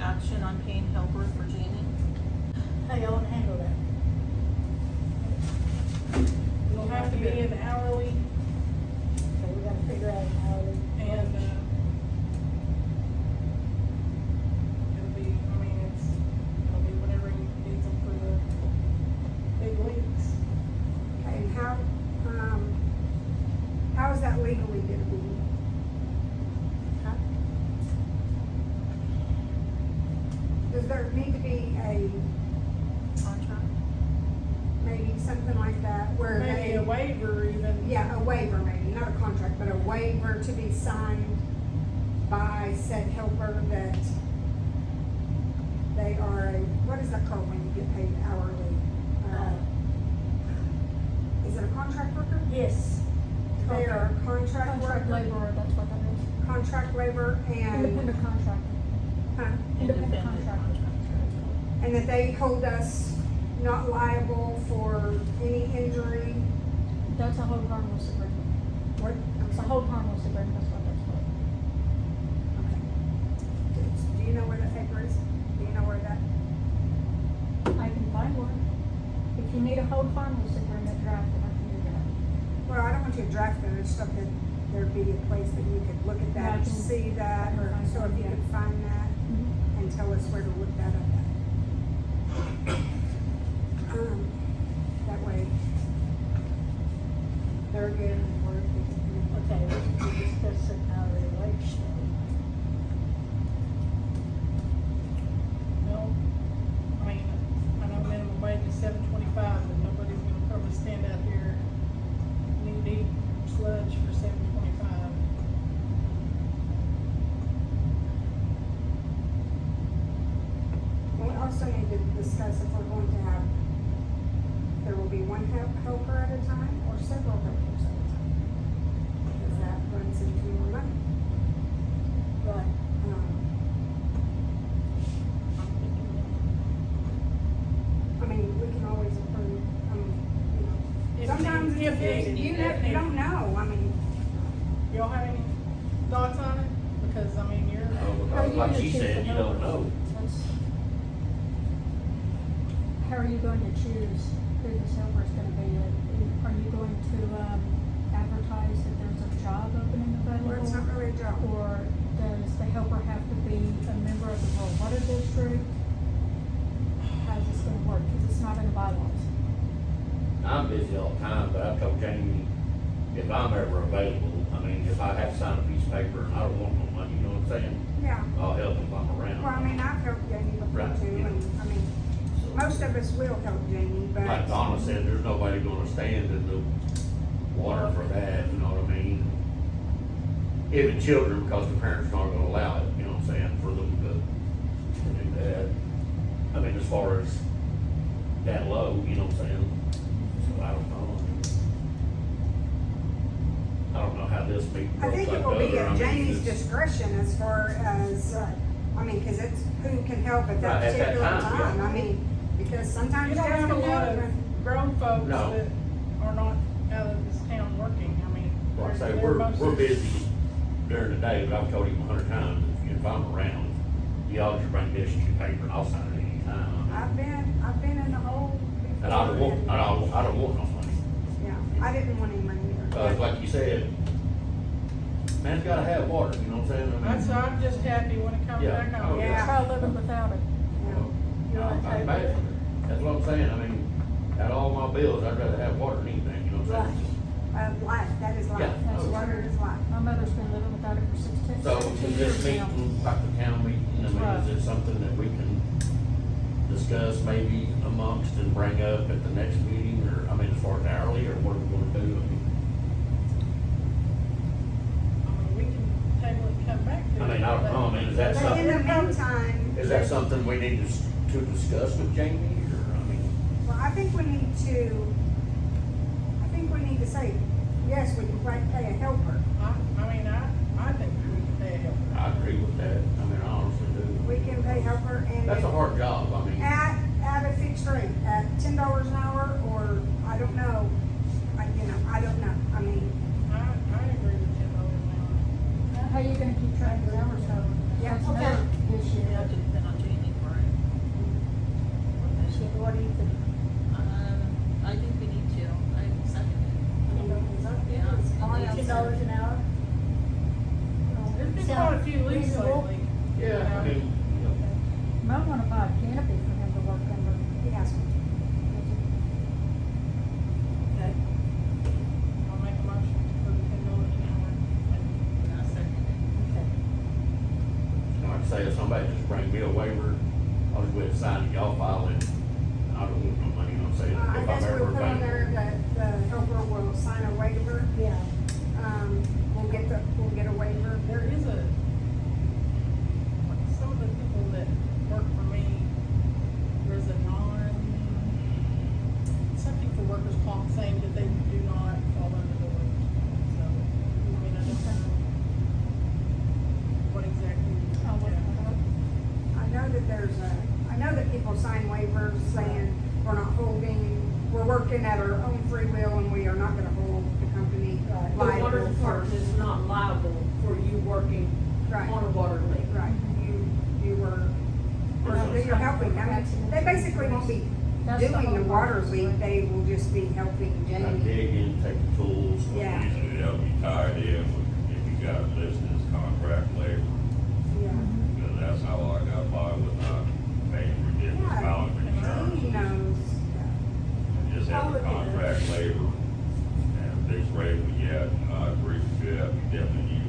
action on paying helper for Jamie? How y'all wanna handle that? It'll have to be an hourly So we gotta figure out an hourly. and, it'll be, I mean, it'll be whatever he needs them for the big leagues. Okay, and how is that legally gonna be? Huh? Does there need to be a, Contract? maybe something like that where Maybe they, a waiver even. yeah, a waiver maybe, not a contract, but a waiver to be signed by said helper that they are a, what is that called when you get paid hourly? Is it a contract worker? Yes. They are a contract Contract worker, laborer, that's what that is. contract labor and, Independent contractor. huh? Independent contractor. And that they hold us not liable for any injury. That's a hold harmless agreement. What? It's a hold harmless agreement, that's what that's for. Do you know where that paper is? Do you know where that? I can find one. If you need a hold harmless agreement drafted, I can do that. Well, I don't want you to draft them, it's stuff that there'd be a place that you could look at Yeah, that I and can- see that, or find so if that, you yeah. could find that and tell us where to look that up at. That way, they're good and we're good. Okay, we discussed an hourly wage thing. No, I mean, I know minimum wage is $7.25, but nobody's gonna probably stand out here knee deep sludge for $7.25. We also need to discuss if we're going to have, there will be one helper at a time or several helpers at a time. Because that runs into more money. Right. I mean, we can always approve, you know, If sometimes need- if needed, you if don't know, I mean, Y'all have any thoughts on it? Because, I mean, you're, How are Because you like gonna she choose said, the you don't helper? know. That's. How are you going to choose who this helper is gonna be? Are you going to, advertise that there's a job opening available? well, it's not really a job. Or does the helper have to be a member of the rural water district? How's this gonna work? Cause it's not in the bylaws. I'm busy all the time, but I've told Jamie, if I'm ever available, I mean, if I have to sign a piece of paper and I don't want no money, you know what I'm saying? Yeah, I'll help if I'm around. well, I mean, I've helped Jamie before Right, too, yeah. and, I mean, So, most of us will help Jamie, but. like Donna said, there's nobody gonna stand in the water for that, you know what I mean? Even children, because the parents aren't gonna allow it, you know what I'm saying, for them to do that. I mean, as far as that low, you know what I'm saying? So I don't know. I don't know how this meeting I works think it like will be the other. I at mean, Jamie's it's- discretion as far as, I mean, cause it's who can help at that Right, at that particular time, time, yeah. I mean, because sometimes you Jeff don't have a can lot help. of grown folks No. that are not out of this town working. I mean, Like I say, they're we're mostly- busy during the day, but I've told him 100 times, if I'm around, y'all just bring this sheet of paper and I'll sign it anytime. I've been in the hole before. And I don't want, I don't want no money. Yeah, I didn't want any money either. Like you said, man's gotta have water, you know what I'm saying? I mean, I'm just happy when it comes Yeah. back on. Oh, yeah. Try living without it. Yeah. I imagine, that's what I'm saying, I mean, out of all my bills, I'd rather have water than anything, you know what I'm saying? Life, that is life. Yeah. That's water is life. My mother's been living without it for 16 So, is this years now. meeting, like the town meeting, I mean, is it something that we can discuss maybe amongst and bring up at the next meeting, or, I mean, as far as hourly, or what are we gonna do? I mean, we can table it and come back to it. I mean, I don't know, I mean, is that But in the something, meantime. is that something we need to discuss with Jamie, or, I mean, Well, I think we need to say, yes, we can pay a helper. I think we can pay a helper. I agree with that, I mean, I honestly do. We can pay helper and. That's a hard job, I mean. At a fixed rate, at $10 an hour, or, I don't know, I don't know, I mean, I agree with $10 an hour. How are you gonna keep track of hours though? Yeah, That's okay. another issue. You have to depend on Yeah, we'll get a waiver. There is a, some of the people that work for me, there's a something for workers' comp saying that they do not fall under the waivers. So, I mean, I don't know what exactly. I'll look that up. I know that people sign waivers saying we're not we're working at our own free will and we are not gonna hold the company Right. The water liable for. department is not liable for you working Right. on a water leak. Right, you were, you're helping, I mean, they basically won't be That's the doing the whole water purpose, leak, right? they will just be helping Kind of Jamie. dig in, take the tools. Yeah. Usually they'll be tied in with, if you got it listed as contract labor, Yeah. because that's how I got by with not paying ridiculous amount of He insurance. knows, Just have a contract labor and a fixed rate, but yeah, I agree with you, you definitely need